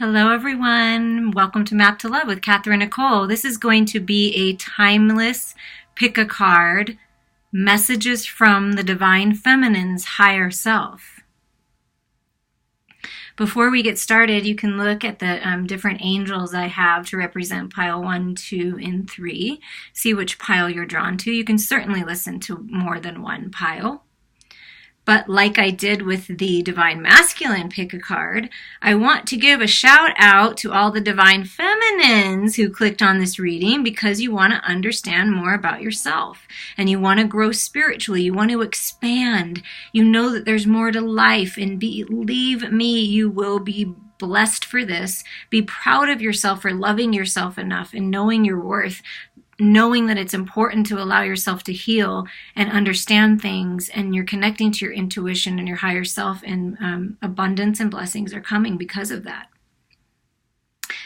Hello, everyone. Welcome to Map to Love with Katherine Nichole. This is going to be a timeless pick a card, messages from the Divine Feminine's higher self. Before we get started, you can look at the different angels I have to represent pile 1, 2, and 3. See which pile you're drawn to. You can certainly listen to more than one pile. But like I did with the Divine Masculine pick a card, I want to give a shout out to all the Divine Feminines who clicked on this reading because you want to understand more about yourself and you want to grow spiritually. You want to expand. You know that there's more to life, and believe me, you will be blessed for this. Be proud of yourself for loving yourself enough and knowing your worth, knowing that it's important to allow yourself to heal and understand things, and you're connecting to your intuition and your higher self, and abundance and blessings are coming because of that.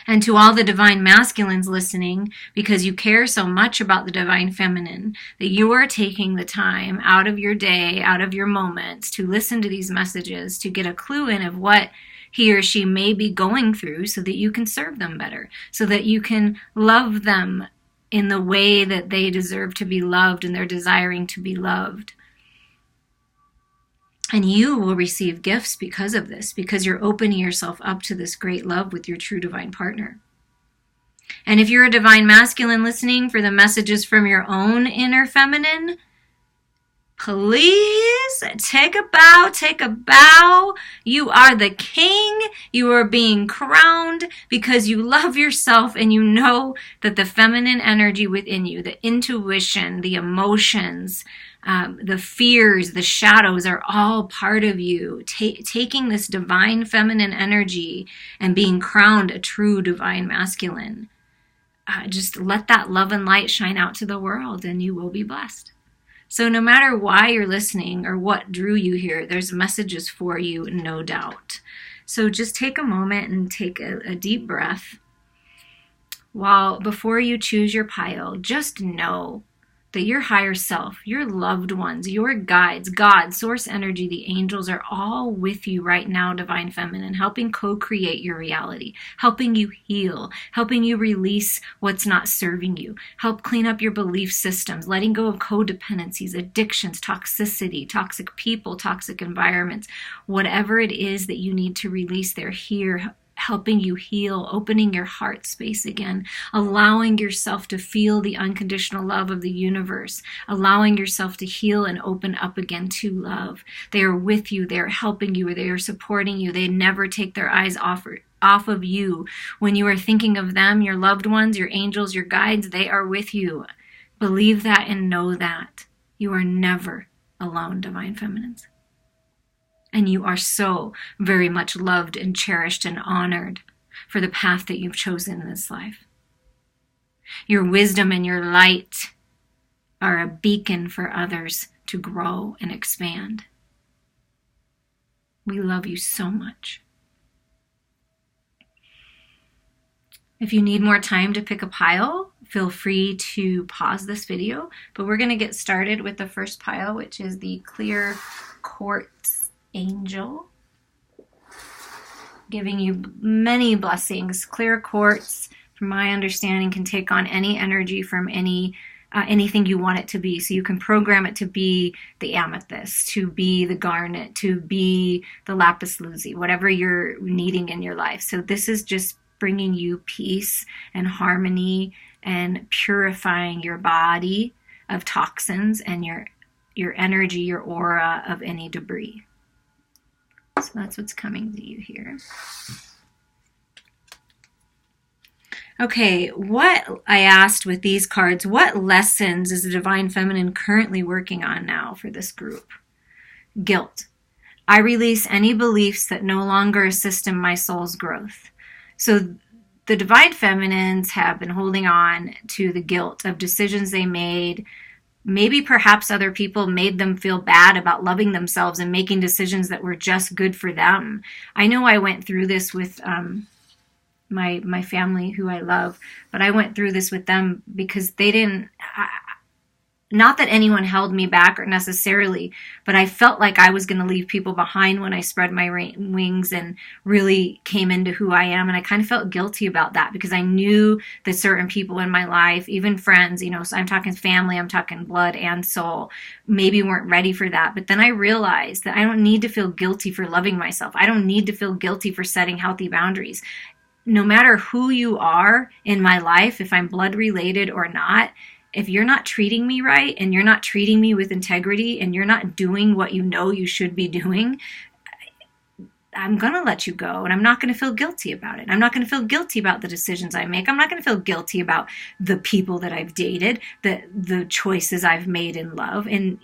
And to all the Divine Masculines listening, because you care so much about the Divine Feminine, that you are taking the time out of your day, out of your moments, to listen to these messages, to get a clue in of what he or she may be going through so that you can serve them better, so that you can love them in the way that they deserve to be loved and they're desiring to be loved. And you will receive gifts because of this, because you're opening yourself up to this great love with your true divine partner. And if you're a Divine Masculine listening for the messages from your own inner feminine, please take a bow, take a bow. You are the king. You are being crowned because you love yourself and you know that the feminine energy within you, the intuition, the emotions, the fears, the shadows are all part of you. Taking this divine feminine energy and being crowned a true Divine Masculine. Just let that love and light shine out to the world and you will be blessed. So no matter why you're listening or what drew you here, there's messages for you, no doubt. So just take a moment and take a deep breath. Before you choose your pile, just know that your higher self, your loved ones, your guides, God, source energy, the angels are all with you right now, Divine Feminine, helping co-create your reality, helping you heal, helping you release what's not serving you, help clean up your belief systems, letting go of codependencies, addictions, toxicity, toxic people, toxic environments, whatever it is that you need to release, they're here helping you heal, opening your heart space again, allowing yourself to feel the unconditional love of the universe, allowing yourself to heal and open up again to love. They are with you. They are helping you. They are supporting you. They never take their eyes off of you. When you are thinking of them, your loved ones, your angels, your guides, they are with you. Believe that and know that. You are never alone, Divine Feminines. And you are so very much loved and cherished and honored for the path that you've chosen in this life. Your wisdom and your light are a beacon for others to grow and expand. We love you so much. If you need more time to pick a pile, feel free to pause this video. But we're going to get started with the first pile, which is the clear quartz angel, giving you many blessings. Clear quartz, from my understanding, can take on any energy from anything you want it to be. So you can program it to be the amethyst, to be the garnet, to be the lapis lazuli, whatever you're needing in your life. So this is just bringing you peace and harmony and purifying your body of toxins and your energy, your aura of any debris. So that's what's coming to you here. Okay, what I asked with these cards, what lessons is the Divine Feminine currently working on now for this group? Guilt. I release any beliefs that no longer assist in my soul's growth. So the Divine Feminines have been holding on to the guilt of decisions they made. Maybe perhaps other people made them feel bad about loving themselves and making decisions that were just good for them. I know I went through this with my family who I love, but I went through this with them because they didn't, not that anyone held me back or necessarily, but I felt like I was going to leave people behind when I spread my wings and really came into who I am. And I kind of felt guilty about that because I knew that certain people in my life, even friends, so I'm talking family, I'm talking blood and soul, maybe weren't ready for that. But then I realized that I don't need to feel guilty for loving myself. I don't need to feel guilty for setting healthy boundaries. No matter who you are in my life, if I'm blood related or not, if you're not treating me right and you're not treating me with integrity and you're not doing what you know you should be doing, I'm going to let you go, and I'm not going to feel guilty about it. I'm not going to feel guilty about the decisions I make. I'm not going to feel guilty about the people that I've dated, the choices I've made in love. And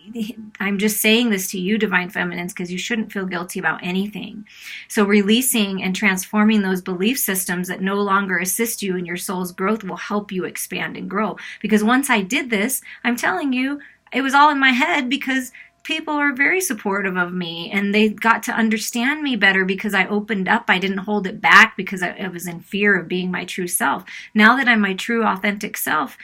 I'm just saying this to you, Divine Feminines, because you shouldn't feel guilty about anything. So releasing and transforming those belief systems that no longer assist you in your soul's growth will help you expand and grow. Because once I did this, I'm telling you, it was all in my head because people are very supportive of me and they got to understand me better because I opened up. I didn't hold it back because I was in fear of being my true self. Now that I'm my true authentic self,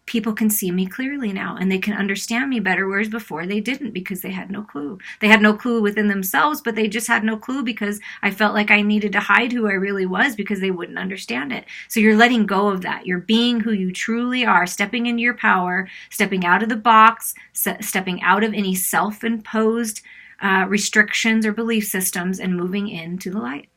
people can see me clearly now and they can understand me better, whereas before they didn't because they had no clue. They had no clue within themselves, but they just had no clue because I felt like I needed to hide who I really was because they wouldn't understand it. So you're letting go of that. You're being who you truly are, stepping into your power, stepping out of the box, stepping out of any self-imposed restrictions or belief systems and moving into the light.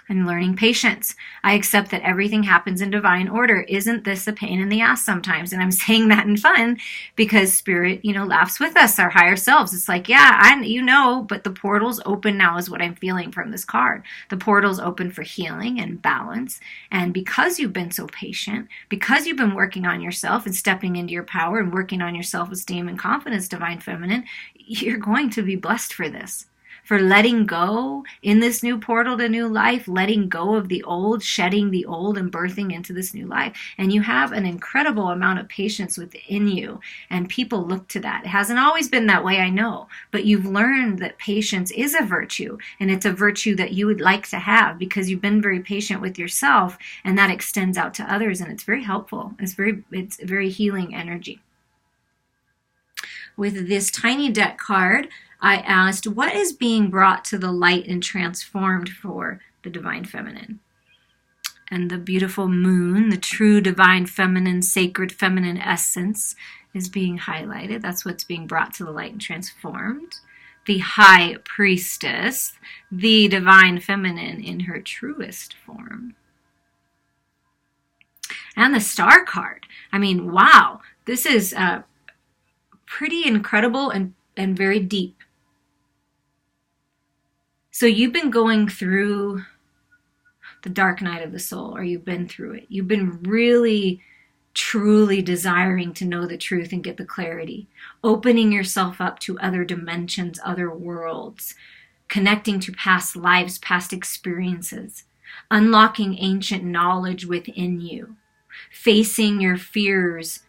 And learning patience. I accept that everything happens in divine order. Isn't this a pain in the ass sometimes? And I'm saying that in fun because spirit, laughs with us, our higher selves. It's like, yeah, but the portal's open now is what I'm feeling from this card. The portal's open for healing and balance. And because you've been so patient, because you've been working on yourself and stepping into your power and working on your self-esteem and confidence, Divine Feminine, you're going to be blessed for this. For letting go in this new portal to new life, letting go of the old, shedding the old and birthing into this new life. And you have an incredible amount of patience within you. And people look to that. It hasn't always been that way, I know. But you've learned that patience is a virtue. And it's a virtue that you would like to have because you've been very patient with yourself. And that extends out to others. And it's very helpful. It's very healing energy. With this tiny deck card, I asked, what is being brought to the light and transformed for the Divine Feminine? And the beautiful moon, the true Divine Feminine, sacred feminine essence is being highlighted. That's what's being brought to the light and transformed. The High Priestess, the Divine Feminine in her truest form. And the Star card. I mean, wow, this is pretty incredible and very deep. So you've been going through the dark night of the soul, or you've been through it. You've been really, truly desiring to know the truth and get the clarity, opening yourself up to other dimensions, other worlds, connecting to past lives, past experiences, unlocking ancient knowledge within you, facing your fears,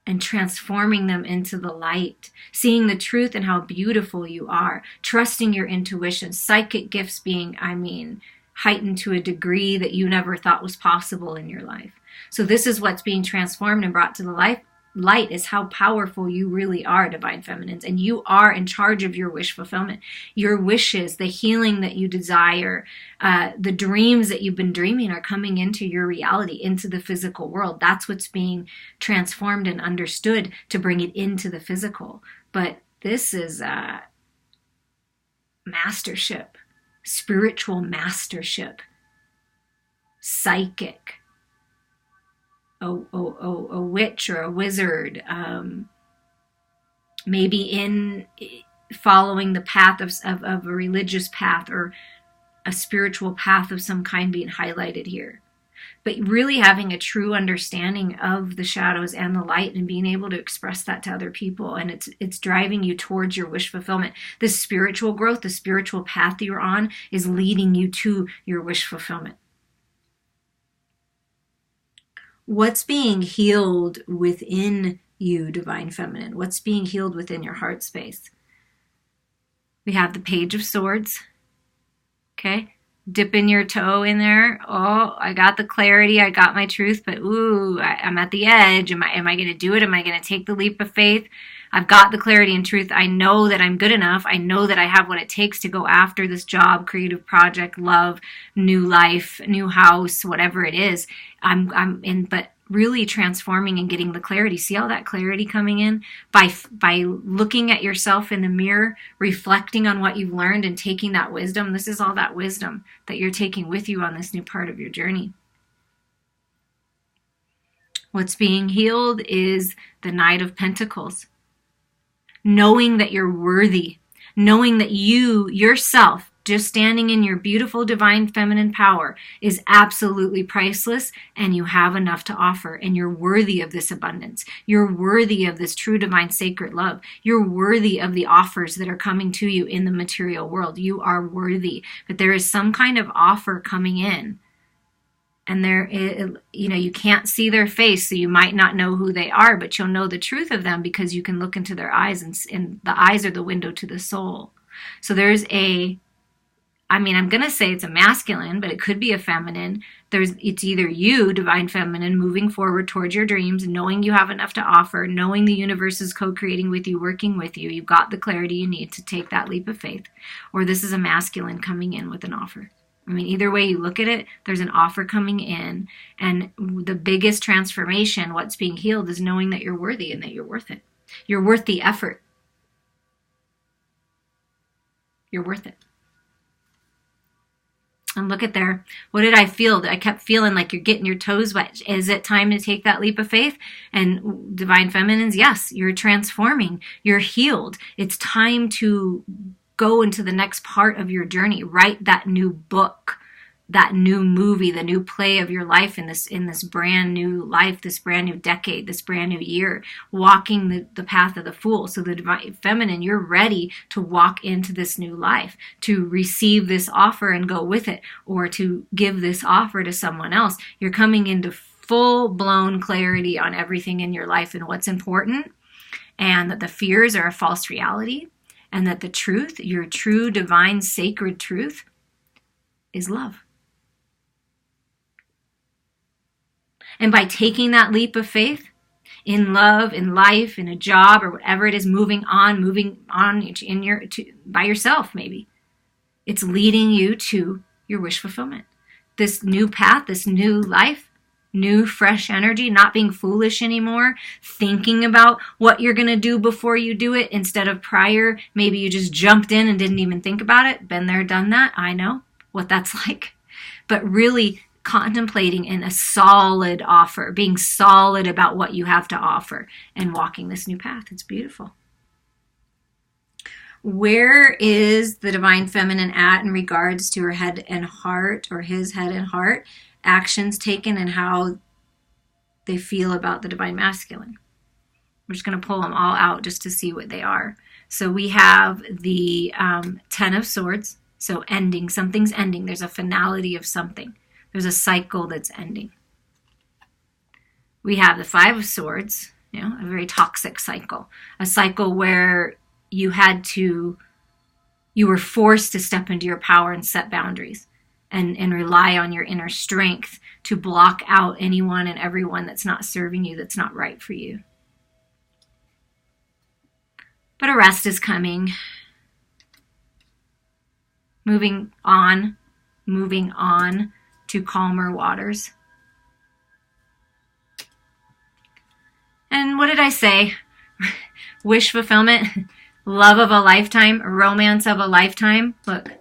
and transforming them into the light, seeing the truth and how beautiful you are, trusting your intuition, psychic gifts being, heightened to a degree that you never thought was possible in your life. So this is what's being transformed and brought to the light is how powerful you really are, Divine Feminines, and you are in charge of your wish fulfillment. Your wishes, the healing that you desire, the dreams that you've been dreaming are coming into your reality, into the physical world. That's what's being transformed and understood to bring it into the physical. But this is mastership, spiritual mastership, psychic, a witch or a wizard, maybe in following the path of a religious path or a spiritual path of some kind being highlighted here. But really having a true understanding of the shadows and the light and being able to express that to other people. And it's driving you towards your wish fulfillment. The spiritual growth, the spiritual path that you're on is leading you to your wish fulfillment. What's being healed within you, Divine Feminine? What's being healed within your heart space? We have the Page of Swords, okay? dipping your toe in there. Oh, I got the clarity, I got my truth, but ooh, I'm at the edge. Am I going to do it? Am I going to take the leap of faith? I've got the clarity and truth. I know that I'm good enough. I know that I have what it takes to go after this job, creative project, love, new life, new house, whatever it is. I'm in, but really transforming and getting the clarity. See all that clarity coming in by looking at yourself in the mirror, reflecting on what you've learned and taking that wisdom. This is all that wisdom that you're taking with you on this new part of your journey. What's being healed is the Knight of Pentacles. Knowing that you're worthy, knowing that you, yourself, just standing in your beautiful divine feminine power is absolutely priceless, and you have enough to offer, and you're worthy of this abundance. You're worthy of this true divine sacred love. You're worthy of the offers that are coming to you in the material world. You are worthy, but there is some kind of offer coming in. And you can't see their face, so you might not know who they are, but you'll know the truth of them because you can look into their eyes, and the eyes are the window to the soul. So there's I'm going to say it's a masculine, but it could be a feminine. It's either you, divine feminine, moving forward towards your dreams, knowing you have enough to offer, knowing the universe is co-creating with you, working with you. You've got the clarity you need to take that leap of faith. Or this is a masculine coming in with an offer. Either way you look at it, there's an offer coming in, and the biggest transformation, what's being healed, is knowing that you're worthy and that you're worth it. You're worth the effort. You're worth it. And look at there. What did I feel? I kept feeling like you're getting your toes wet. Is it time to take that leap of faith? And divine feminines, yes, you're transforming. You're healed. It's time to go into the next part of your journey. Write that new book, that new movie, the new play of your life in this brand new life, this brand new decade, this brand new year, walking the path of the Fool. So the divine feminine, you're ready to walk into this new life, to receive this offer and go with it, or to give this offer to someone else. You're coming into full-blown clarity on everything in your life and what's important, and that the fears are a false reality. And that the truth, your true, divine, sacred truth, is love. And by taking that leap of faith in love, in life, in a job, or whatever it is, moving on by yourself, maybe, it's leading you to your wish fulfillment. This new path, this new life, new fresh energy, not being foolish anymore, thinking about what you're going to do before you do it instead of prior. Maybe you just jumped in and didn't even think about it. Been there, done that. I know what that's like. But really contemplating in a solid offer, being solid about what you have to offer, and walking this new path. It's beautiful. Where is the divine feminine at in regards to her head and heart, or his head and heart? Actions taken and how they feel about the divine masculine. We're just going to pull them all out just to see what they are. So we have the 10 of Swords. So ending. Something's ending. There's a finality of something. There's a cycle that's ending. We have the 5 of Swords. A very toxic cycle. A cycle where you were forced to step into your power and set boundaries. And rely on your inner strength to block out anyone and everyone that's not serving you, that's not right for you. But a rest is coming. Moving on to calmer waters. And what did I say? Wish fulfillment, love of a lifetime, romance of a lifetime. Look.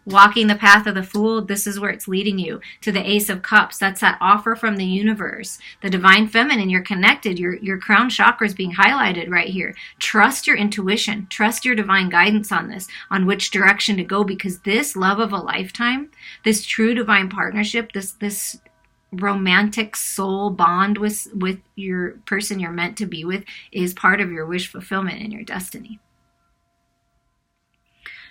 Walking the path of the Fool, this is where it's leading you. To the Ace of Cups, that's that offer from the universe. The divine feminine, you're connected. Your crown chakra is being highlighted right here. Trust your intuition. Trust your divine guidance on this, on which direction to go, because this love of a lifetime, this true divine partnership, this romantic soul bond with your person you're meant to be with is part of your wish fulfillment and your destiny.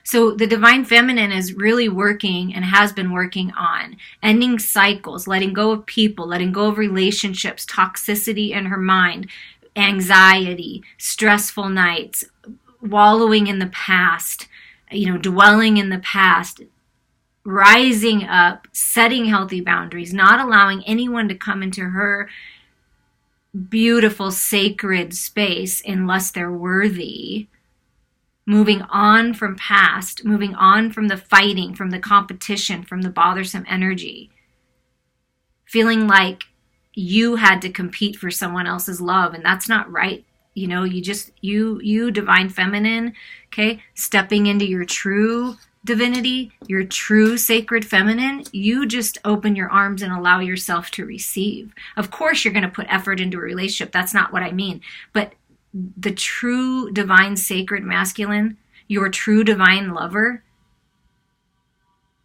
So the divine feminine is really working and has been working on ending cycles, letting go of people, letting go of relationships, toxicity in her mind, anxiety, stressful nights, wallowing in the past, dwelling in the past, rising up, setting healthy boundaries, not allowing anyone to come into her beautiful, sacred space unless they're worthy. Moving on from past, moving on from the fighting, from the competition, from the bothersome energy. Feeling like you had to compete for someone else's love, and that's not right. You know, you divine feminine, okay, stepping into your true divinity, your true sacred feminine, you just open your arms and allow yourself to receive. Of course, you're going to put effort into a relationship. That's not what I mean. But the true divine sacred masculine, your true divine lover,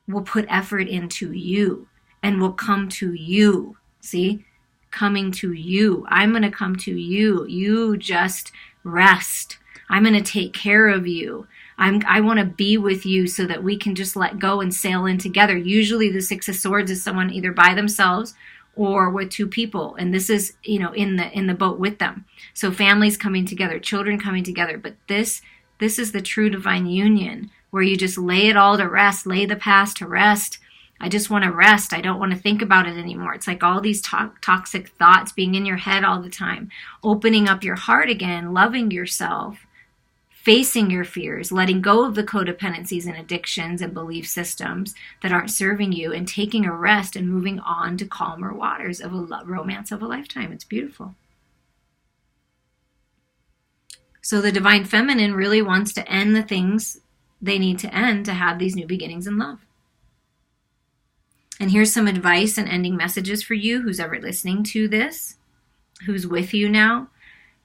will put effort into you and will come to you. See? Coming to you. I'm going to come to you. You just rest. I'm going to take care of you. I want to be with you so that we can just let go and sail in together. Usually the Six of Swords is someone either by themselves or with two people. And this is, you know, in the boat with them. So families coming together, children coming together. But this is the true divine union where you just lay it all to rest, lay the past to rest. I just want to rest. I don't want to think about it anymore. It's like all these toxic thoughts being in your head all the time. Opening up your heart again, loving yourself, facing your fears, letting go of the codependencies and addictions and belief systems that aren't serving you, and taking a rest and moving on to calmer waters of a romance of a lifetime. It's beautiful. So the divine feminine really wants to end the things they need to end to have these new beginnings in love. And here's some advice and ending messages for you, who's ever listening to this, who's with you now,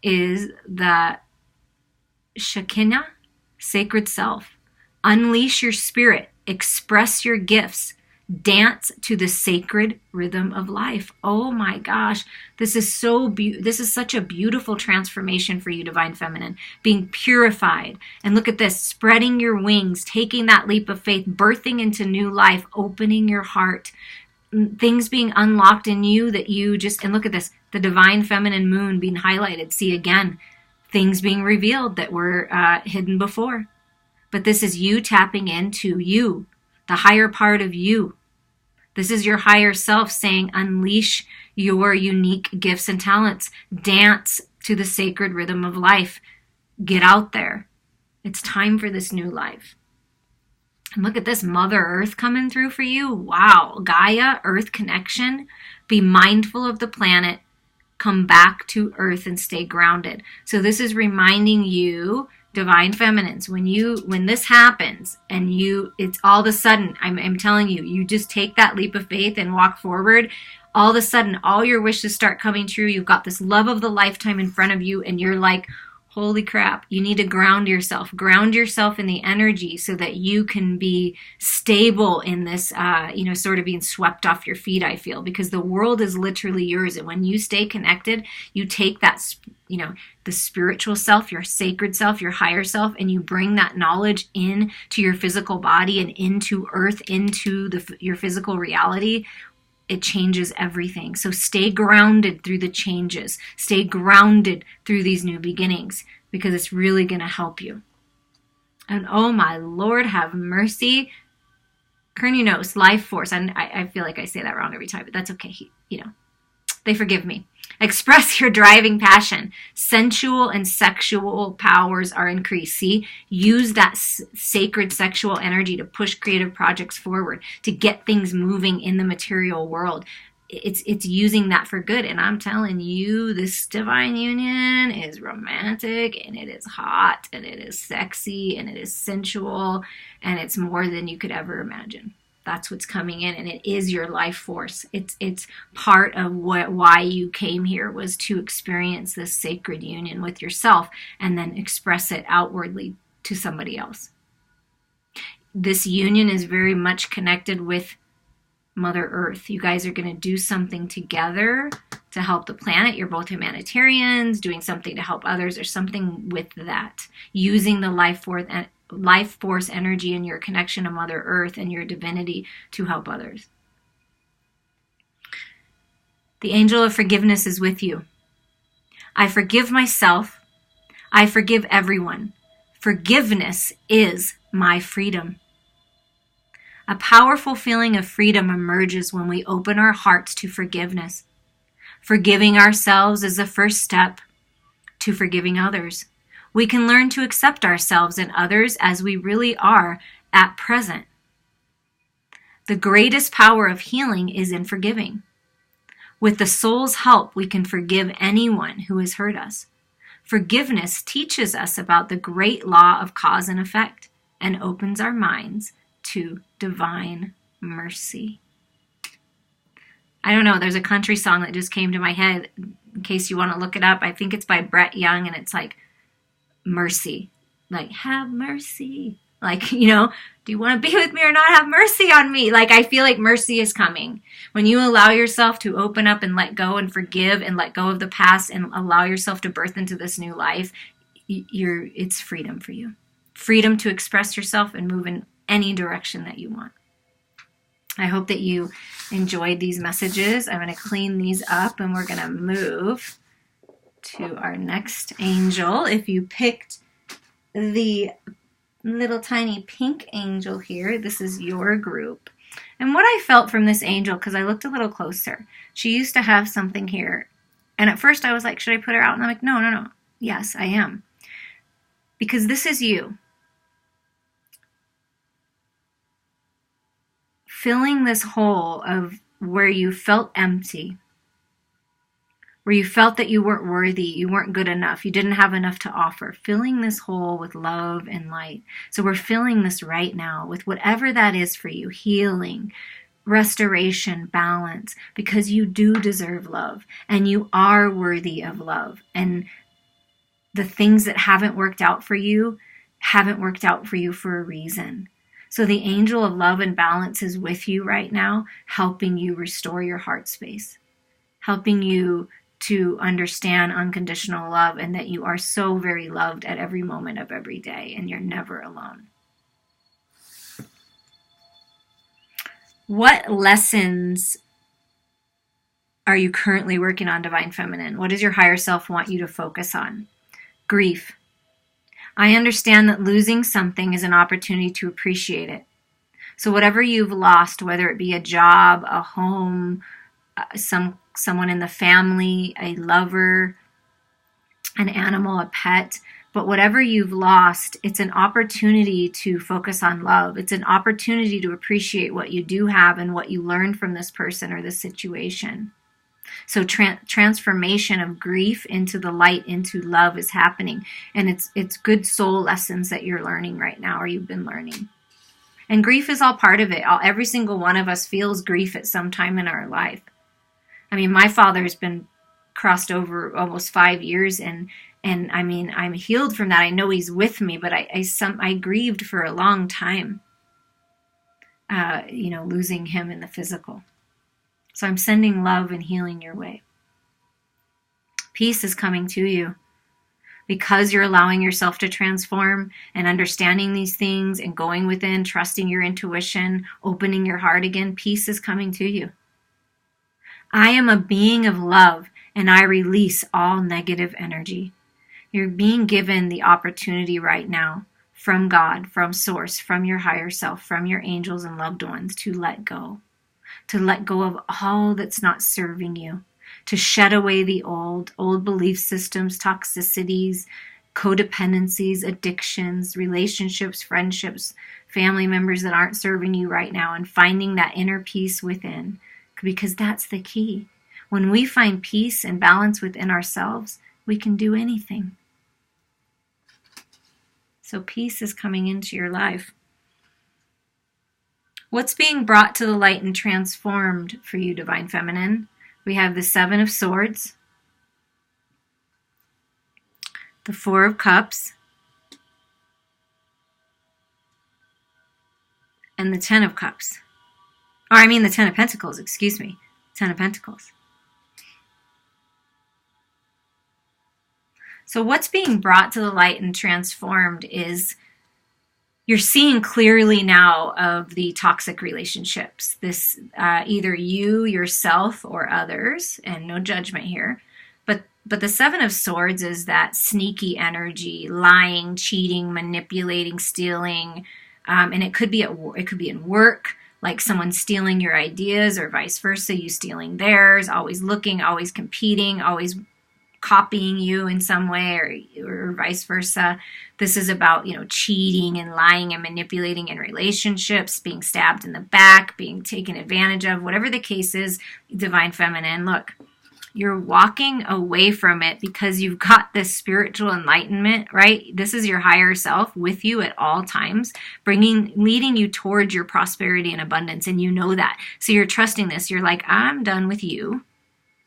is that Shekinah, sacred self. Unleash your spirit. Express your gifts. Dance to the sacred rhythm of life. Oh my gosh, this is such a beautiful transformation for you, divine feminine. Being purified. And look at this, spreading your wings, taking that leap of faith, birthing into new life, opening your heart. Things being unlocked in you that you just, and look at this, the divine feminine moon being highlighted. See again, things being revealed that were hidden before. But this is you tapping into you, the higher part of you. This is your higher self saying, unleash your unique gifts and talents. Dance to the sacred rhythm of life. Get out there. It's time for this new life. And look at this, Mother Earth coming through for you. Wow. Gaia, Earth connection. Be mindful of the planet. Come back to Earth and stay grounded. So this is reminding you, divine feminines, when this happens and it's all of a sudden, I'm telling you, you just take that leap of faith and walk forward. All of a sudden, all your wishes start coming true. You've got this love of the lifetime in front of you, and you're like, holy crap, you need to ground yourself. Ground yourself in the energy so that you can be stable in this, sort of being swept off your feet, I feel, because the world is literally yours. And when you stay connected, you take that, the spiritual self, your sacred self, your higher self, and you bring that knowledge in to your physical body and into Earth, into your physical reality. It changes everything. So stay grounded through the changes. Stay grounded through these new beginnings, because it's really going to help you. And oh my Lord, have mercy. Kernunos, life force. And I feel like I say that wrong every time, but that's okay. They forgive me. Express your driving passion. Sensual and sexual powers are increased. See, use that sacred sexual energy to push creative projects forward, to get things moving in the material world. It's using that for good. And I'm telling you, this divine union is romantic, and it is hot, and it is sexy, and it is sensual, and it's more than you could ever imagine. That's what's coming in, and it is your life force. It's part of why you came here, was to experience this sacred union with yourself and then express it outwardly to somebody else. This union is very much connected with Mother Earth. You guys are going to do something together to help the planet. You're both humanitarians, doing something to help others, or something with that, using the life force energy and your connection to Mother Earth and your divinity to help others. The angel of forgiveness is with you. I forgive myself. I forgive everyone. Forgiveness is my freedom. A powerful feeling of freedom emerges when we open our hearts to forgiveness. Forgiving ourselves is the first step to forgiving others. We can learn to accept ourselves and others as we really are at present. The greatest power of healing is in forgiving. With the soul's help, we can forgive anyone who has hurt us. Forgiveness teaches us about the great law of cause and effect and opens our minds to divine mercy. I don't know, there's a country song that just came to my head in case you want to look it up. I think it's by Brett Young, and it's like mercy. Like, have mercy. Like, you know, do you want to be with me or not? Have mercy on me. Like, I feel like mercy is coming. When you allow yourself to open up and let go and forgive and let go of the past and allow yourself to birth into this new life, it's freedom for you. Freedom to express yourself and move in any direction that you want. I hope that you enjoyed these messages. I'm going to clean these up and we're going to move to our next angel. If you picked the little tiny pink angel here, this is your group. And what I felt from this angel, because I looked a little closer, she used to have something here. And at first I was like, should I put her out? And I'm like, no. Yes, I am. Because this is you. Filling this hole of where you felt empty, where you felt that you weren't worthy, you weren't good enough, you didn't have enough to offer. Filling this hole with love and light. So we're filling this right now with whatever that is for you. Healing, restoration, balance, because you do deserve love and you are worthy of love. And the things that haven't worked out for you for a reason. So the angel of love and balance is with you right now, helping you restore your heart space, helping you to understand unconditional love and that you are so very loved at every moment of every day and you're never alone. What lessons are you currently working on, Divine Feminine? What does your higher self want you to focus on? Grief. I understand that losing something is an opportunity to appreciate it. So whatever you've lost, whether it be a job, a home, someone in the family, a lover, an animal, a pet, but whatever you've lost, it's an opportunity to focus on love. It's an opportunity to appreciate what you do have and what you learned from this person or this situation. So transformation of grief into the light, into love is happening. And it's good soul lessons that you're learning right now, or you've been learning. And grief is all part of it. Every single one of us feels grief at some time in our life. I mean, my father's been crossed over almost 5 years, and I mean, I'm healed from that. I know he's with me, but I grieved for a long time, losing him in the physical. So I'm sending love and healing your way. Peace is coming to you because you're allowing yourself to transform and understanding these things and going within, trusting your intuition, opening your heart again. Peace is coming to you. I am a being of love and I release all negative energy. You're being given the opportunity right now from God, from Source, from your higher self, from your angels and loved ones to let go of all that's not serving you, to shed away the old belief systems, toxicities, codependencies, addictions, relationships, friendships, family members that aren't serving you right now, and finding that inner peace within, because that's the key. When we find peace and balance within ourselves, we can do anything. So peace is coming into your life. What's being brought to the light and transformed for you, Divine Feminine? We have the 7 of Swords, the 4 of Cups, and the 10 of Cups. Or I mean the 10 of Pentacles, excuse me. 10 of Pentacles. So what's being brought to the light and transformed is you're seeing clearly now of the toxic relationships. This either you, yourself, or others, and no judgment here. But the 7 of Swords is that sneaky energy, lying, cheating, manipulating, stealing, and it could be in work. like someone stealing your ideas or vice versa, you stealing theirs, always looking, always competing, always copying you in some way, or vice versa. This is about, cheating and lying and manipulating in relationships, being stabbed in the back, being taken advantage of, whatever the case is. Divine Feminine, look, you're walking away from it because you've got this spiritual enlightenment, right? This is your higher self with you at all times, leading you towards your prosperity and abundance. And you know that. So you're trusting this. You're like, I'm done with you.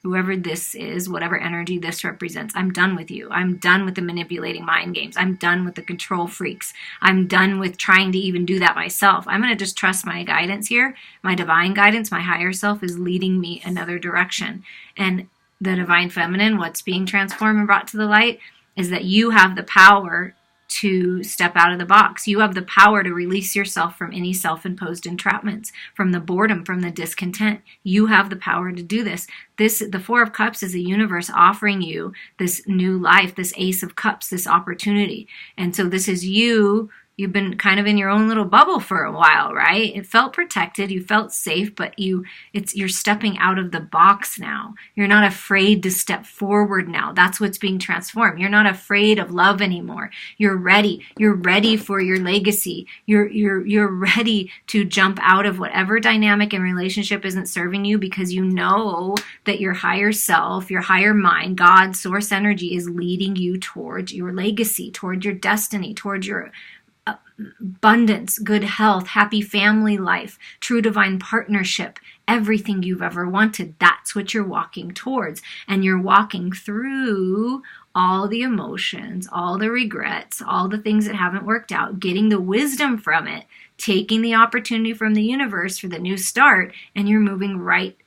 Whoever this is, whatever energy this represents, I'm done with you. I'm done with the manipulating mind games. I'm done with the control freaks. I'm done with trying to even do that myself. I'm going to just trust my guidance here. My divine guidance, my higher self is leading me another direction. And the Divine Feminine, what's being transformed and brought to the light, is that you have the power to step out of the box. You have the power to release yourself from any self-imposed entrapments, from the boredom, from the discontent. You have the power to do this. The Four of Cups is the universe offering you this new life, this Ace of Cups, this opportunity. And so this is you. You've been kind of in your own little bubble for a while, right? It felt protected, you felt safe, but you're stepping out of the box now. You're not afraid to step forward now. That's what's being transformed. You're not afraid of love anymore. You're ready. You're ready for your legacy. You're ready to jump out of whatever dynamic and relationship isn't serving you, because you know that your higher self, your higher mind, God, source energy is leading you towards your legacy, towards your destiny, towards your abundance, good health, happy family life, true divine partnership, everything you've ever wanted. That's what you're walking towards. And you're walking through all the emotions, all the regrets, all the things that haven't worked out, getting the wisdom from it, taking the opportunity from the universe for the new start, and you're moving right,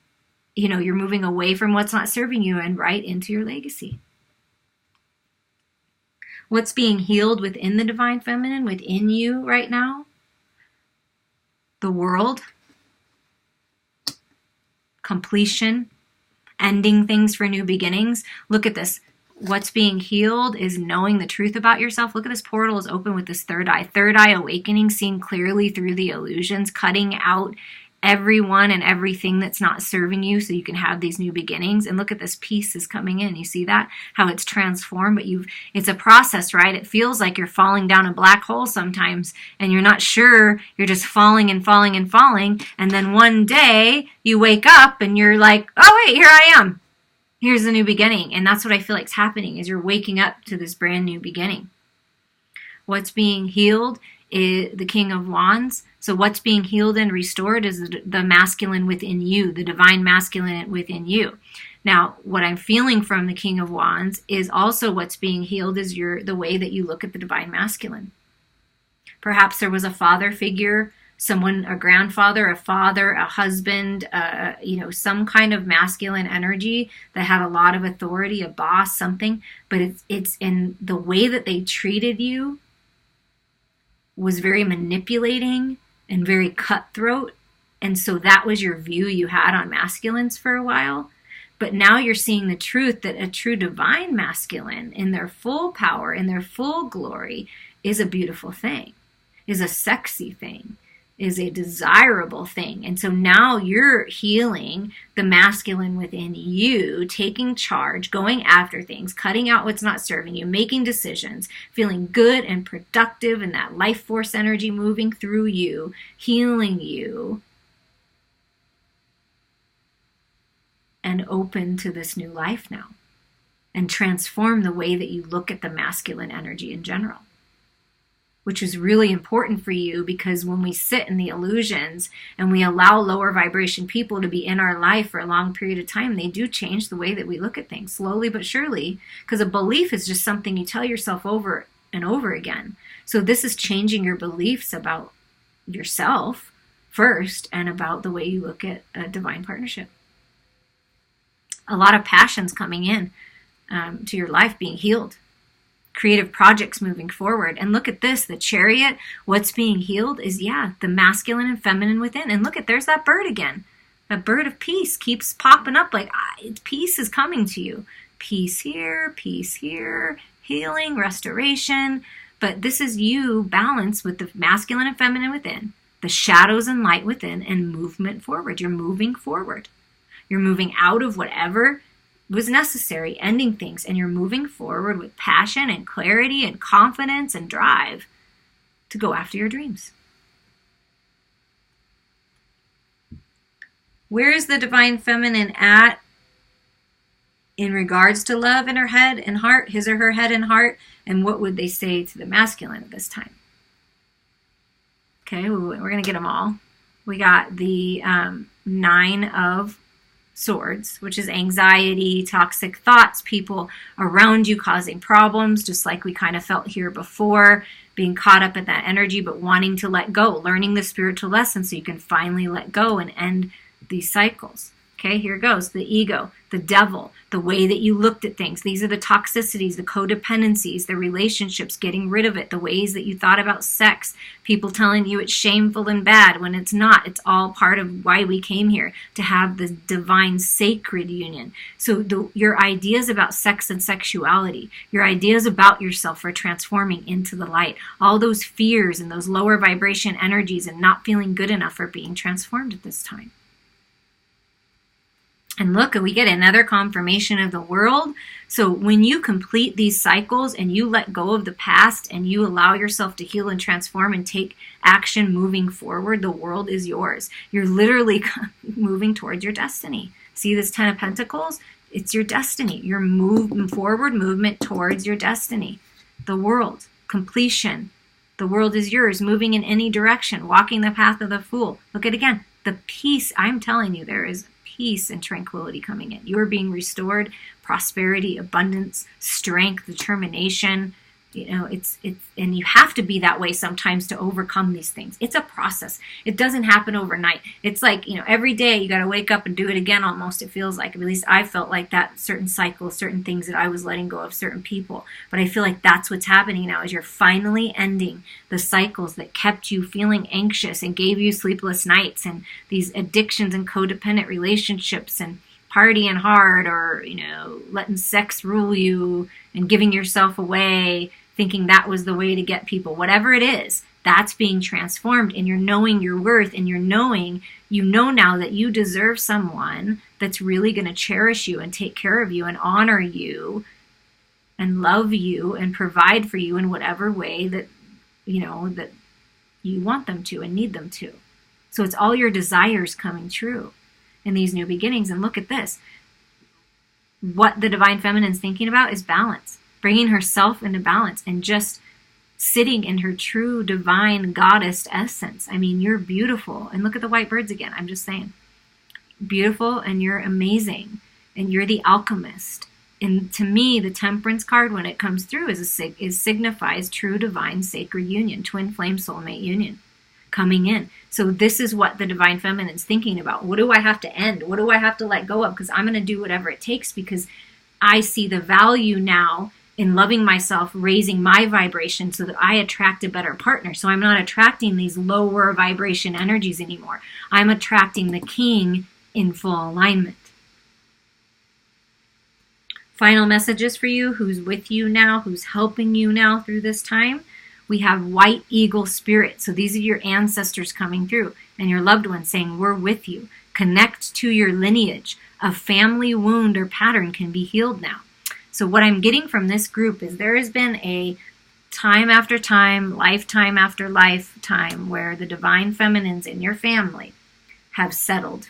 you're moving away from what's not serving you and right into your legacy. What's being healed within the Divine Feminine, within you right now? The world, completion, ending things for new beginnings. Look at this. What's being healed is knowing the truth about yourself. Look at this portal is open with this third eye awakening, seeing clearly through the illusions, cutting out everyone and everything that's not serving you so you can have these new beginnings. And look at this, peace is coming in. You see that? How it's transformed, but it's a process, right? It feels like you're falling down a black hole sometimes and you're not sure. You're just falling and falling and falling. And then one day you wake up and you're like, oh wait, here I am. Here's the new beginning. And that's what I feel like is happening, is you're waking up to this brand new beginning. What's being healed is the King of Wands. So what's being healed and restored is the masculine within you, the divine masculine within you. Now, what I'm feeling from the King of Wands is also what's being healed is the way that you look at the divine masculine. Perhaps there was a father figure, someone, a grandfather, a father, a husband, some kind of masculine energy that had a lot of authority, a boss, something. But it's in the way that they treated you was very manipulating and very cutthroat. And so that was your view you had on masculines for a while. But now you're seeing the truth that a true divine masculine in their full power, in their full glory, is a beautiful thing, is a sexy thing, is a desirable thing. And so now you're healing the masculine within you, taking charge, going after things, cutting out what's not serving you, making decisions, feeling good and productive, and that life force energy moving through you, healing you, and open to this new life now, and transform the way that you look at the masculine energy in general, which is really important for you, because when we sit in the illusions and we allow lower vibration people to be in our life for a long period of time, they do change the way that we look at things, slowly but surely, because a belief is just something you tell yourself over and over again. So this is changing your beliefs about yourself first, and about the way you look at a divine partnership. A lot of passions coming in to your life, being healed. Creative projects moving forward. And look at this, the Chariot. What's being healed is, the masculine and feminine within. And look there's that bird again. That bird of peace keeps popping up, like peace is coming to you. Peace here, healing, restoration. But this is you balanced with the masculine and feminine within, the shadows and light within, and movement forward. You're moving forward. You're moving out of whatever was necessary, ending things, and you're moving forward with passion and clarity and confidence and drive to go after your dreams. Where is the divine feminine at in regards to love in her head and heart, his or her head and heart, and what would they say to the masculine at this time? Okay, we're going to get them all. We got the 9 of Swords, which is anxiety, toxic thoughts, people around you causing problems, just like we kind of felt here before, being caught up in that energy, but wanting to let go, learning the spiritual lesson so you can finally let go and end these cycles. Okay, here goes. The ego, the devil, the way that you looked at things. These are the toxicities, the codependencies, the relationships, getting rid of it, the ways that you thought about sex, people telling you it's shameful and bad when it's not. It's all part of why we came here, to have the divine sacred union. So your ideas about sex and sexuality, your ideas about yourself are transforming into the light. All those fears and those lower vibration energies and not feeling good enough are being transformed at this time. And look, we get another confirmation of the world. So when you complete these cycles and you let go of the past and you allow yourself to heal and transform and take action moving forward, the world is yours. You're literally moving towards your destiny. See this 10 of Pentacles? It's your destiny. You're moving forward, movement towards your destiny. The world, completion. The world is yours, moving in any direction, walking the path of the fool. Look at again, the peace. I'm telling you, there is peace and tranquility coming in. You are being restored, prosperity, abundance, strength, determination. You know, it's and you have to be that way sometimes to overcome these things. It's a process. It doesn't happen overnight. It's like, you know, every day you got to wake up and do it again almost. It feels like, at least I felt like that, certain cycles, certain things that I was letting go of, certain people. But I feel like that's what's happening now, is you're finally ending the cycles that kept you feeling anxious and gave you sleepless nights and these addictions and codependent relationships and partying hard, or, you know, letting sex rule you and giving yourself away, thinking that was the way to get people. Whatever it is, that's being transformed, and you're knowing your worth, and you're knowing, you know now that you deserve someone that's really going to cherish you and take care of you and honor you and love you and provide for you in whatever way that, you know, that you want them to and need them to. So it's all your desires coming true in these new beginnings. And look at this. What the divine feminine's thinking about is balance, bringing herself into balance and just sitting in her true divine goddess essence. I mean, you're beautiful. And look at the white birds again. I'm just saying, beautiful, and you're amazing, and you're the alchemist. And to me, the Temperance card, when it comes through, signifies true divine sacred union, twin flame soulmate union coming in. So this is what the divine feminine's thinking about. What do I have to end? What do I have to let go of? Because I'm going to do whatever it takes, because I see the value now in loving myself, raising my vibration so that I attract a better partner. So I'm not attracting these lower vibration energies anymore. I'm attracting the king in full alignment. Final messages for you. Who's with you now? Who's helping you now through this time? We have white eagle spirit. So these are your ancestors coming through, and your loved ones saying, we're with you. Connect to your lineage. A family wound or pattern can be healed now. So what I'm getting from this group is there has been a time after time, lifetime after lifetime, where the divine feminines in your family have settled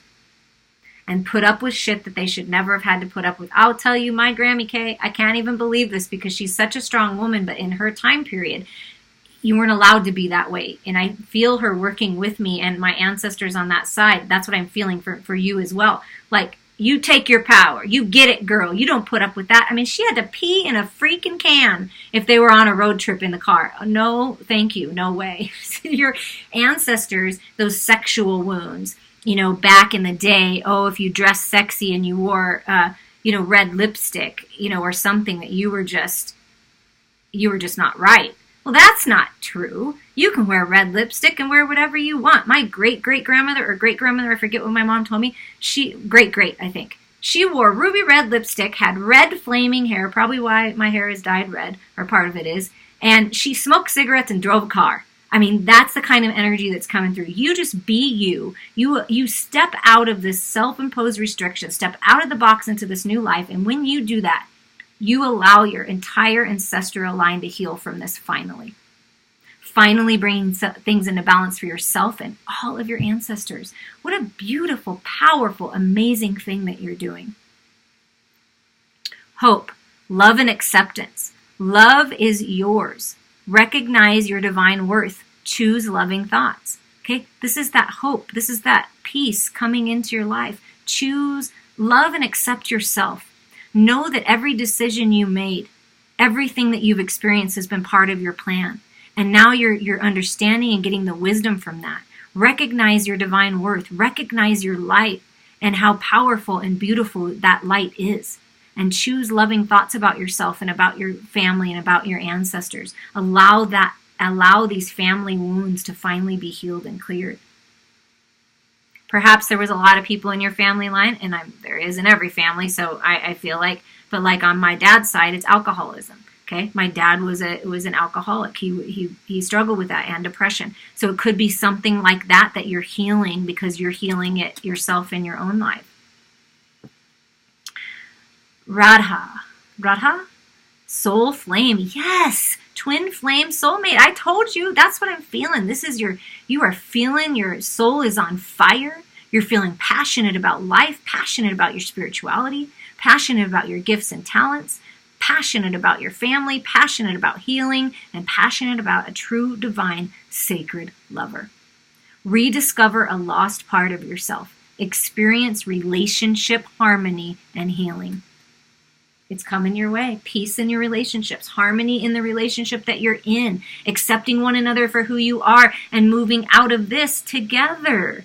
and put up with shit that they should never have had to put up with. I'll tell you, my Grammy K, I can't even believe this, because she's such a strong woman, but in her time period, you weren't allowed to be that way. And I feel her working with me and my ancestors on that side. That's what I'm feeling for you as well. Like, you take your power. You get it, girl. You don't put up with that. I mean, she had to pee in a freaking can if they were on a road trip in the car. No, thank you. No way. Your ancestors, those sexual wounds, you know, back in the day, oh, if you dressed sexy and you wore, red lipstick, you know, or something, that you were just not right. Well, that's not true. You can wear red lipstick and wear whatever you want. My great-great-grandmother, I forget what my mom told me, I think. She wore ruby red lipstick, had red flaming hair, probably why my hair is dyed red, or part of it is, and she smoked cigarettes and drove a car. I mean, that's the kind of energy that's coming through. You just be you. You step out of this self-imposed restriction, step out of the box into this new life. And when you do that, you allow your entire ancestral line to heal from this finally. Finally bringing things into balance for yourself and all of your ancestors. What a beautiful, powerful, amazing thing that you're doing. Hope, love, and acceptance. Love is yours. Recognize your divine worth. Choose loving thoughts. Okay? This is that hope. This is that peace coming into your life. Choose love and accept yourself. Know that every decision you made, everything that you've experienced has been part of your plan. And now you're understanding and getting the wisdom from that. Recognize your divine worth. Recognize your light and how powerful and beautiful that light is. And choose loving thoughts about yourself and about your family and about your ancestors. Allow these family wounds to finally be healed and cleared. Perhaps there was a lot of people in your family line, and there is in every family, so I feel like, but like on my dad's side, it's alcoholism. Okay, my dad was an alcoholic. He struggled with that and depression. So it could be something like that you're healing because you're healing it yourself in your own life. Radha, soul flame. Yes, twin flame soulmate. I told you, that's what I'm feeling. You are feeling your soul is on fire. You're feeling passionate about life, passionate about your spirituality, passionate about your gifts and talents, passionate about your family, passionate about healing, and passionate about a true, divine, sacred lover. Rediscover a lost part of yourself. Experience relationship harmony and healing. It's coming your way. Peace in your relationships, harmony in the relationship that you're in, accepting one another for who you are, and moving out of this together.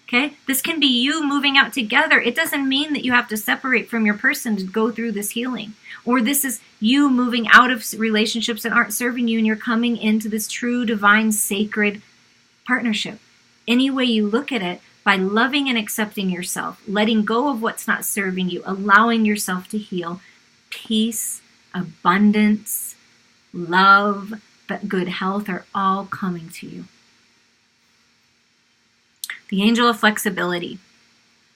Okay? This can be you moving out together. It doesn't mean that you have to separate from your person to go through this healing. Or this is you moving out of relationships that aren't serving you and you're coming into this true, divine, sacred partnership. Any way you look at it, by loving and accepting yourself, letting go of what's not serving you, allowing yourself to heal, peace, abundance, love, but good health are all coming to you. The angel of flexibility.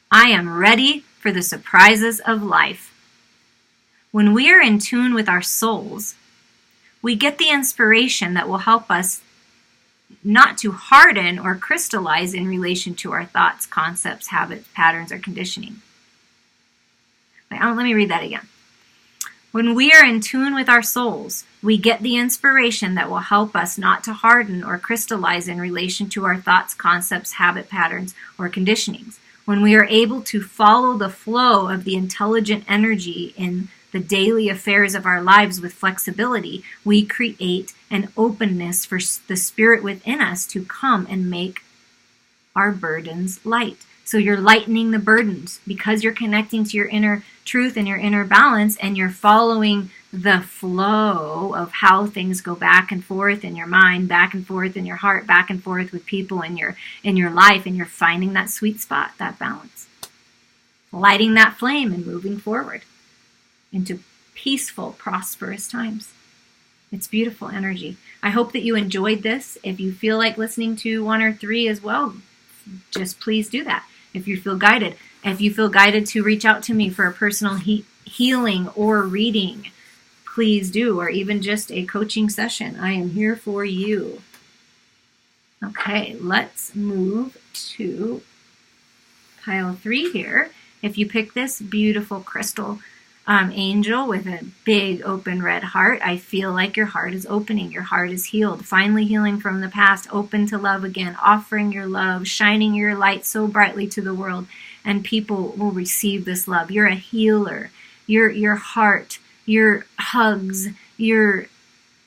I am ready for the surprises of life. When we are in tune with our souls, we get the inspiration that will help us not to harden or crystallize in relation to our thoughts, concepts, habits, patterns, or conditioning. Let me read that again. When we are in tune with our souls, we get the inspiration that will help us not to harden or crystallize in relation to our thoughts, concepts, habit patterns, or conditionings. When we are able to follow the flow of the intelligent energy in the daily affairs of our lives with flexibility, we create an openness for the spirit within us to come and make our burdens light. So you're lightening the burdens because you're connecting to your inner truth and your inner balance, and you're following the flow of how things go back and forth in your mind, back and forth in your heart, back and forth with people in your life, and you're finding that sweet spot, that balance. Lighting that flame and moving forward into peaceful, prosperous times. It's beautiful energy. I hope that you enjoyed this. If you feel like listening to 1 or 3 as well, just please do that. If you feel guided. If you feel guided to reach out to me for a personal healing or reading, please do, or even just a coaching session. I am here for you. Okay, let's move to pile 3 here. If you pick this beautiful crystal angel with a big open red heart, I feel like your heart is opening. Your heart is healed, finally healing from the past, open to love again, offering your love, shining your light so brightly to the world, and people will receive this love. You're a healer. Your heart, your hugs, your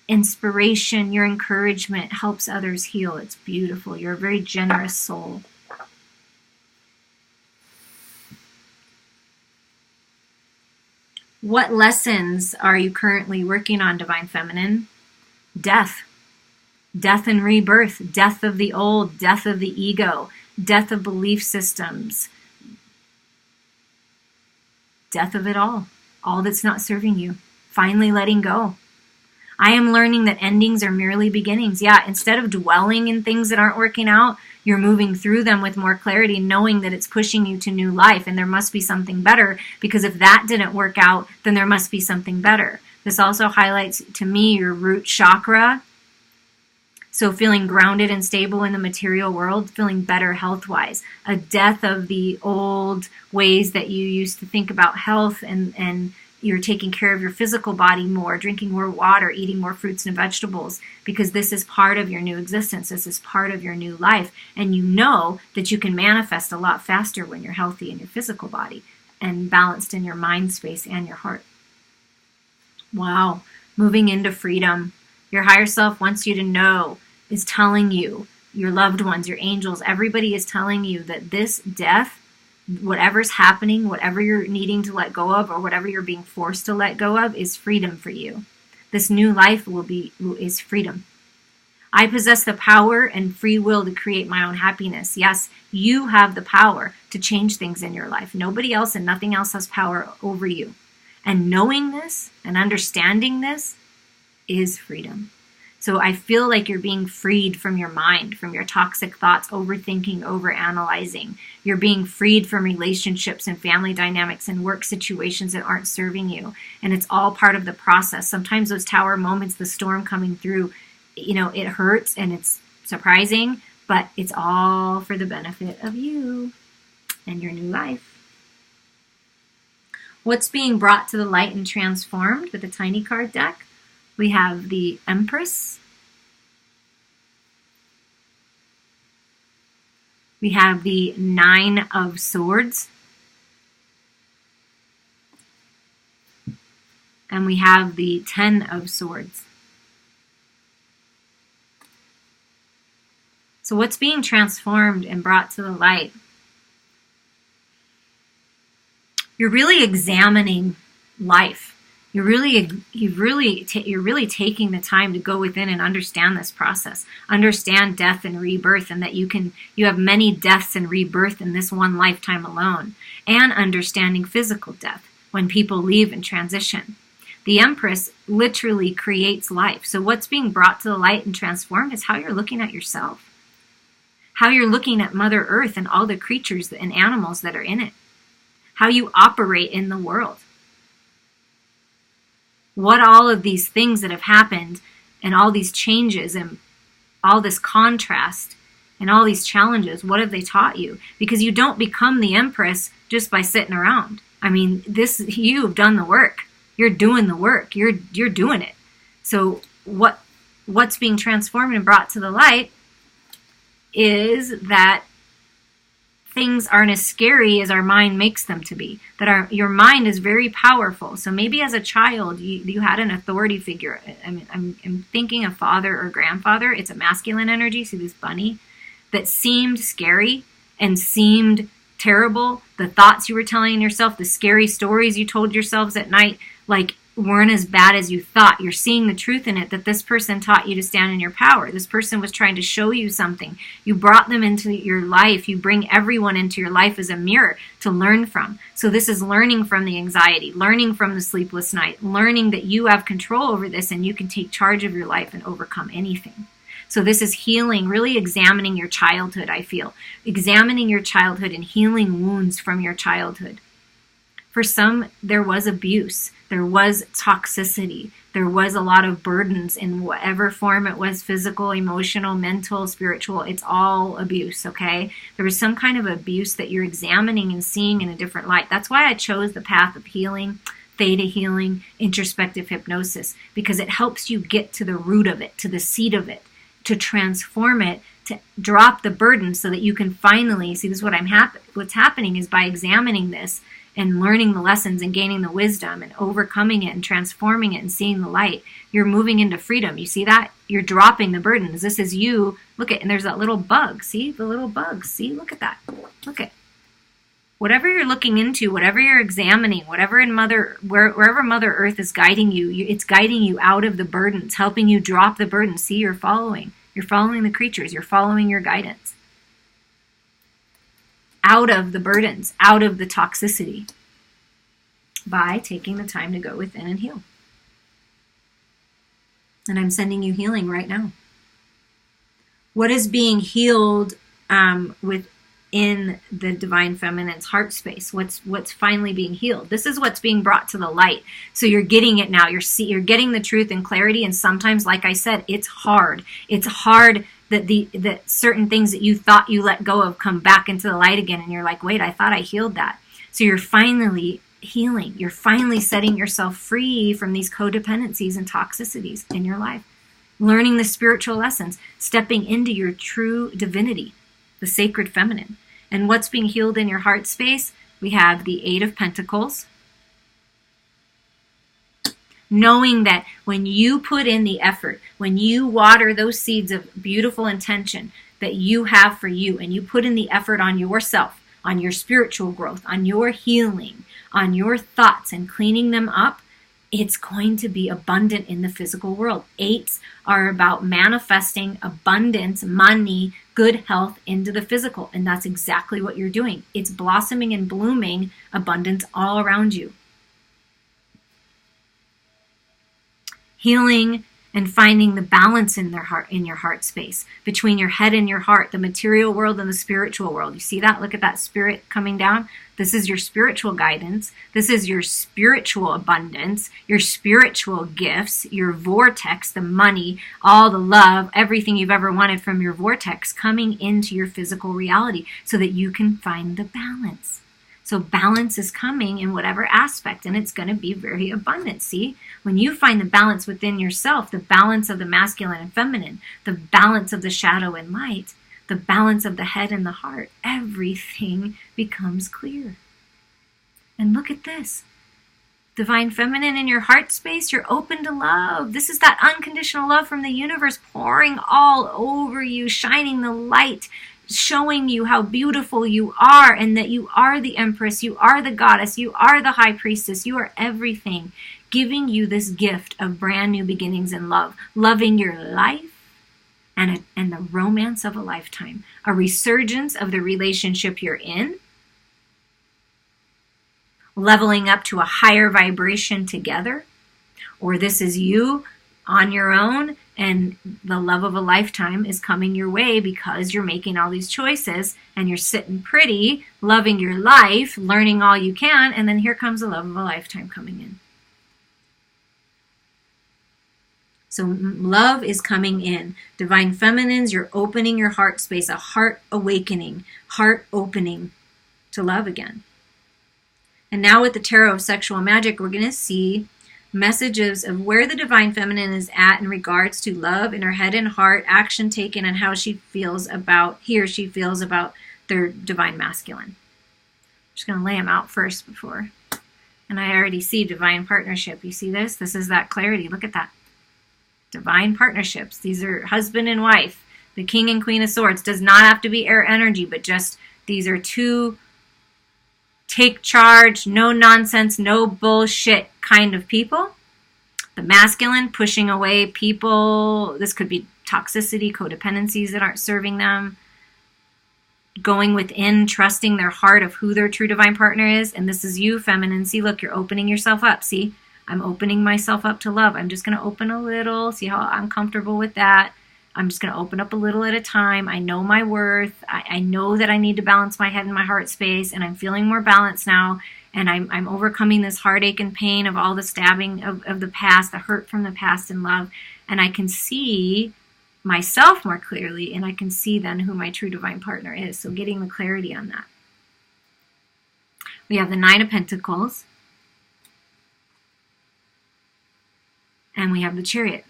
inspiration, your encouragement helps others heal. It's beautiful. You're a very generous soul. What lessons are you currently working on, Divine Feminine? Death. Death and rebirth. Death of the old. Death of the ego. Death of belief systems. Death of it all. All that's not serving you. Finally letting go. I am learning that endings are merely beginnings. Yeah, instead of dwelling in things that aren't working out, you're moving through them with more clarity, knowing that it's pushing you to new life, and there must be something better, because if that didn't work out, then there must be something better. This also highlights to me your root chakra. So feeling grounded and stable in the material world, feeling better health-wise, a death of the old ways that you used to think about health, and you're taking care of your physical body more, drinking more water, eating more fruits and vegetables, because this is part of your new existence. This is part of your new life. And you know that you can manifest a lot faster when you're healthy in your physical body and balanced in your mind space and your heart. Wow. Moving into freedom. Your higher self wants you to know, is telling you, your loved ones, your angels, everybody is telling you that this death, whatever's happening, whatever you're needing to let go of, or whatever you're being forced to let go of, is freedom for you. This new life is freedom. I possess the power and free will to create my own happiness. Yes, you have the power to change things in your life. Nobody else and nothing else has power over you. And knowing this and understanding this is freedom. So I feel like you're being freed from your mind, from your toxic thoughts, overthinking, overanalyzing. You're being freed from relationships and family dynamics and work situations that aren't serving you. And it's all part of the process. Sometimes those tower moments, the storm coming through, it hurts and it's surprising, but it's all for the benefit of you and your new life. What's being brought to the light and transformed with the tiny card deck? We have the Empress. We have the Nine of Swords. And we have the Ten of Swords. So what's being transformed and brought to the light? You're really examining life. You're really taking the time to go within and understand this process, understand death and rebirth, and that you have many deaths and rebirth in this one lifetime alone, and understanding physical death when people leave and transition. The Empress literally creates life. So what's being brought to the light and transformed is how you're looking at yourself, how you're looking at Mother Earth and all the creatures and animals that are in it, how you operate in the world. What all of these things that have happened and all these changes and all this contrast and all these challenges, what have they taught you? Because you don't become the Empress just by sitting around. I mean, you've done the work. You're doing the work. You're doing it. So what's being transformed and brought to the light is that things aren't as scary as our mind makes them to be. That your mind is very powerful. So maybe as a child, you had an authority figure. I mean, I'm thinking a father or grandfather. It's a masculine energy. See this bunny that seemed scary and seemed terrible. The thoughts you were telling yourself, the scary stories you told yourselves at night, weren't as bad as you thought. You're seeing the truth in it, that this person taught you to stand in your power. This person was trying to show you something. You brought them into your life. You bring everyone into your life as a mirror to learn from. So this is learning from the anxiety, learning from the sleepless night, learning that you have control over this and you can take charge of your life and overcome anything. So this is healing, really examining your childhood, I feel. Examining your childhood and healing wounds from your childhood. For some, there was abuse. There was toxicity. There was a lot of burdens in whatever form it was, physical, emotional, mental, spiritual. It's all abuse, okay? There was some kind of abuse that you're examining and seeing in a different light. That's why I chose the path of healing, theta healing, introspective hypnosis, because it helps you get to the root of it, to the seed of it, to transform it, to drop the burden so that you can finally, see, this is what's happening is by examining this, and learning the lessons and gaining the wisdom and overcoming it and transforming it and seeing the light, you're moving into freedom. You see that? You're dropping the burdens. This is you. Look at, and there's that little bug. See the little bug. See, look at that. Look at whatever you're looking into, whatever you're examining, whatever wherever Mother Earth is guiding you, it's guiding you out of the burdens, helping you drop the burdens. See, you're following the creatures. You're following your guidance. Out of the burdens, out of the toxicity, by taking the time to go within and heal. And I'm sending you healing right now. What is being healed within the divine feminine's heart space? What's finally being healed? This is what's being brought to the light. So you're getting it now. You're getting the truth and clarity. And sometimes, like I said, it's hard. It's hard that certain things that you thought you let go of come back into the light again. And you're like, wait, I thought I healed that. So you're finally healing. You're finally setting yourself free from these codependencies and toxicities in your life. Learning the spiritual lessons, stepping into your true divinity, the sacred feminine. And what's being healed in your heart space? We have the Eight of Pentacles. Knowing that when you put in the effort, when you water those seeds of beautiful intention that you have for you, and you put in the effort on yourself, on your spiritual growth, on your healing, on your thoughts and cleaning them up, it's going to be abundant in the physical world. Eights are about manifesting abundance, money, good health into the physical. And that's exactly what you're doing. It's blossoming and blooming abundance all around you. Healing and finding the balance in your heart space between your head and your heart, the material world and the spiritual world. You see that? Look at that spirit coming down. This is your spiritual guidance. This is your spiritual abundance, your spiritual gifts, your vortex, the money, all the love, everything you've ever wanted from your vortex coming into your physical reality so that you can find the balance. So balance is coming in whatever aspect, and it's going to be very abundant. See, when you find the balance within yourself, the balance of the masculine and feminine, the balance of the shadow and light, the balance of the head and the heart, everything becomes clear. And look at this. Divine feminine in your heart space, you're open to love. This is that unconditional love from the universe pouring all over you, shining the light, showing you how beautiful you are and that you are the empress, you are the goddess, you are the high priestess, you are everything, giving you this gift of brand new beginnings in love, loving your life and the romance of a lifetime, a resurgence of the relationship you're in, leveling up to a higher vibration together, or this is you on your own and the love of a lifetime is coming your way because you're making all these choices and you're sitting pretty, loving your life, learning all you can, and then here comes the love of a lifetime coming in. So love is coming in. Divine feminines, you're opening your heart space, a heart awakening, heart opening to love again. And now with the Tarot of Sexual Magic, we're going to see messages of where the divine feminine is at in regards to love in her head and heart, action taken, and how he or she feels about their divine masculine. I'm just going to lay them out first before. And I already see divine partnership. You see this? This is that clarity. Look at that. Divine partnerships. These are husband and wife. The King and Queen of Swords does not have to be air energy, but just these are two take charge, no nonsense, no bullshit kind of people. The masculine pushing away people. This could be toxicity, codependencies that aren't serving them. Going within, trusting their heart of who their true divine partner is. And this is you, feminine. See, look, you're opening yourself up. See, I'm opening myself up to love. I'm just going to open a little. See how I'm comfortable with that. I'm just going to open up a little at a time. I know my worth. I know that I need to balance my head and my heart space, and I'm feeling more balanced now. And I'm overcoming this heartache and pain of all the stabbing of the past, the hurt from the past in love. And I can see myself more clearly, and I can see then who my true divine partner is. So getting the clarity on that. We have the Nine of Pentacles. And we have the Chariot.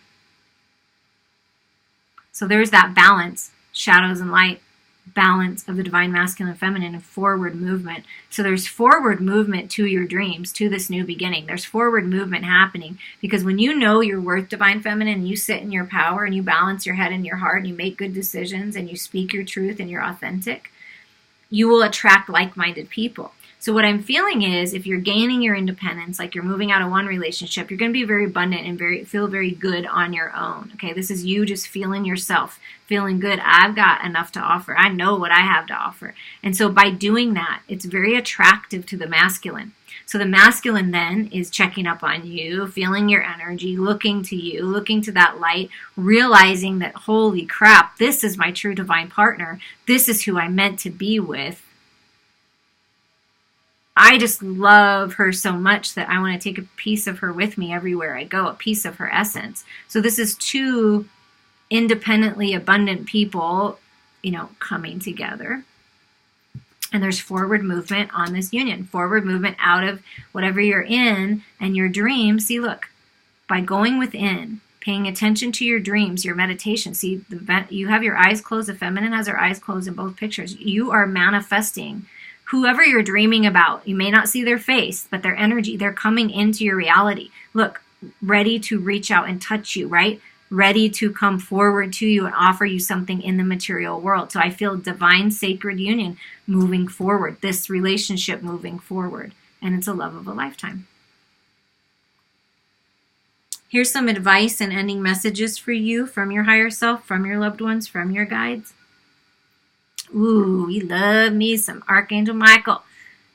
So there's that balance, shadows and light, balance of the divine masculine and feminine, and forward movement. So there's forward movement to your dreams, to this new beginning. There's forward movement happening because when you know your worth, divine feminine, and you sit in your power and you balance your head and your heart and you make good decisions and you speak your truth and you're authentic, you will attract like-minded people. So what I'm feeling is if you're gaining your independence, like you're moving out of one relationship, you're going to be very abundant and feel very good on your own. Okay, this is you just feeling yourself, feeling good. I've got enough to offer. I know what I have to offer. And so by doing that, it's very attractive to the masculine. So the masculine then is checking up on you, feeling your energy, looking to you, looking to that light, realizing that, holy crap, this is my true divine partner. This is who I'm meant to be with. I just love her so much that I want to take a piece of her with me everywhere I go, a piece of her essence. So this is two independently abundant people, coming together. And there's forward movement on this union, forward movement out of whatever you're in and your dreams. See, look, by going within, paying attention to your dreams, your meditation. See, you have your eyes closed. The feminine has her eyes closed in both pictures. You are manifesting whoever you're dreaming about. You may not see their face, but their energy, they're coming into your reality. Look, ready to reach out and touch you, right? Ready to come forward to you and offer you something in the material world. So I feel divine sacred union moving forward, this relationship moving forward, and it's a love of a lifetime. Here's some advice and ending messages for you from your higher self, from your loved ones, from your guides. Ooh, we love me some Archangel Michael.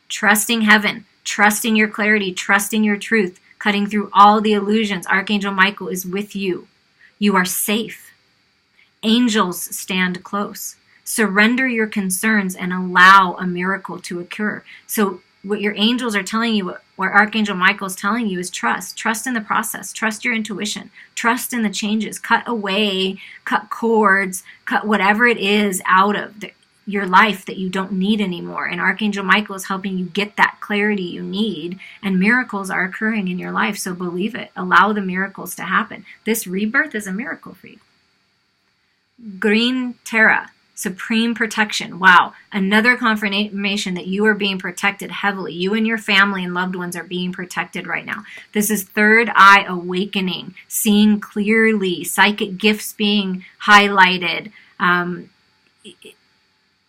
Trusting heaven, trusting your clarity, trusting your truth, cutting through all the illusions. Archangel Michael is with you. You are safe. Angels stand close. Surrender your concerns and allow a miracle to occur. So what your angels are telling you, what Archangel Michael is telling you is trust. Trust in the process. Trust your intuition. Trust in the changes. Cut away, cut cords, cut whatever it is out of your life that you don't need anymore. And Archangel Michael is helping you get that clarity you need, and miracles are occurring in your life. So believe it. Allow the miracles to happen. This rebirth is a miracle for you. Green Terra, supreme protection. Wow. Another confirmation that you are being protected heavily. You and your family and loved ones are being protected right now. This is third eye awakening, seeing clearly, psychic gifts being highlighted.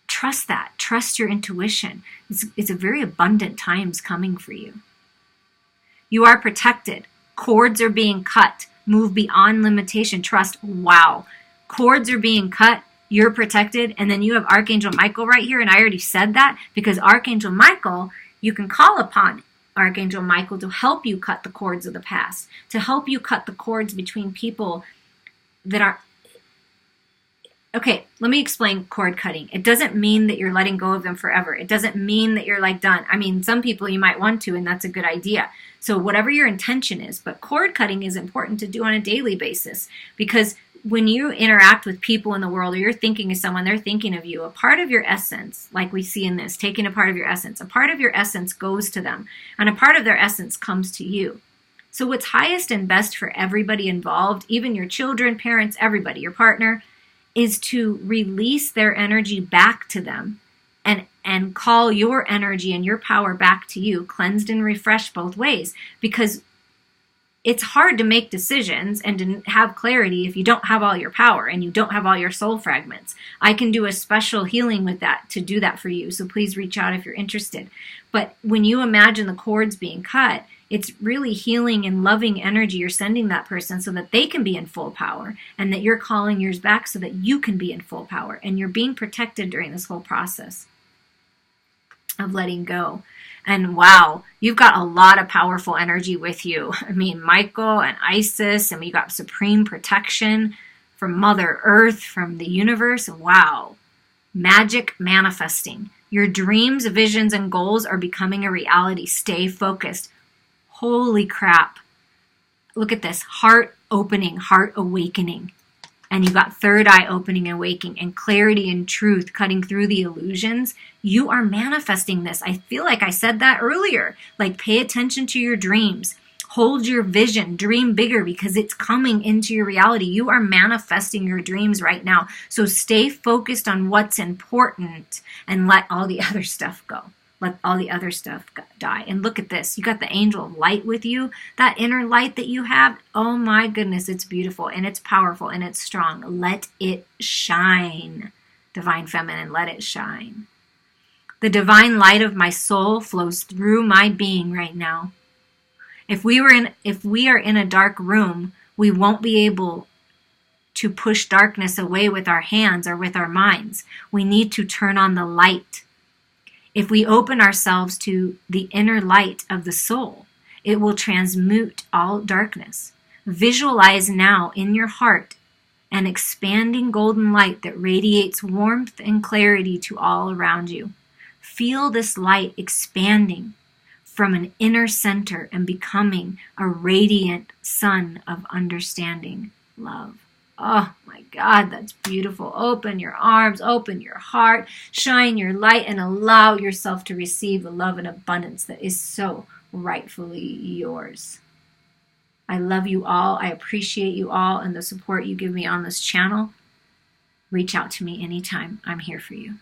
Trust that. Trust your intuition. It's a very abundant times coming for you. You are protected. Cords are being cut. Move beyond limitation. Trust. Wow. Cords are being cut. You're protected. And then you have Archangel Michael right here. And I already said that because Archangel Michael, you can call upon Archangel Michael to help you cut the cords of the past, to help you cut the cords between people that are... Okay, let me explain cord cutting. It doesn't mean that you're letting go of them forever. It doesn't mean that you're like done. I mean, some people you might want to, and that's a good idea. So whatever your intention is, but cord cutting is important to do on a daily basis, because when you interact with people in the world, or you're thinking of someone, they're thinking of you, a part of your essence, like we see in this, taking a part of your essence, a part of your essence goes to them, and a part of their essence comes to you. So what's highest and best for everybody involved, even your children, parents, everybody, your partner, is to release their energy back to them and call your energy and your power back to you, cleansed and refreshed both ways. Because it's hard to make decisions and to have clarity if you don't have all your power and you don't have all your soul fragments. I can do a special healing with that to do that for you. So please reach out if you're interested. But when you imagine the cords being cut, it's really healing and loving energy you're sending that person so that they can be in full power, and that you're calling yours back so that you can be in full power. And you're being protected during this whole process of letting go. And wow, you've got a lot of powerful energy with you. I mean, Michael and Isis, and we got supreme protection from Mother Earth, from the universe. Wow. Magic manifesting. Your dreams, visions, and goals are becoming a reality. Stay focused. Holy crap. Look at this. Heart opening, heart awakening. And you got third eye opening and waking, and clarity and truth cutting through the illusions. You are manifesting this. I feel like I said that earlier. Like, pay attention to your dreams. Hold your vision. Dream bigger, because it's coming into your reality. You are manifesting your dreams right now. So stay focused on what's important and let all the other stuff go. Let all the other stuff die. And look at this. You got the angel of light with you. That inner light that you have. Oh my goodness. It's beautiful and it's powerful and it's strong. Let it shine. Divine Feminine, let it shine. The divine light of my soul flows through my being right now. If we are in a dark room, we won't be able to push darkness away with our hands or with our minds. We need to turn on the light. If we open ourselves to the inner light of the soul, it will transmute all darkness. Visualize now in your heart an expanding golden light that radiates warmth and clarity to all around you. Feel this light expanding from an inner center and becoming a radiant sun of understanding, love. Oh my God, that's beautiful. Open your arms, open your heart, shine your light, and allow yourself to receive the love and abundance that is so rightfully yours. I love you all. I appreciate you all and the support you give me on this channel. Reach out to me anytime. I'm here for you.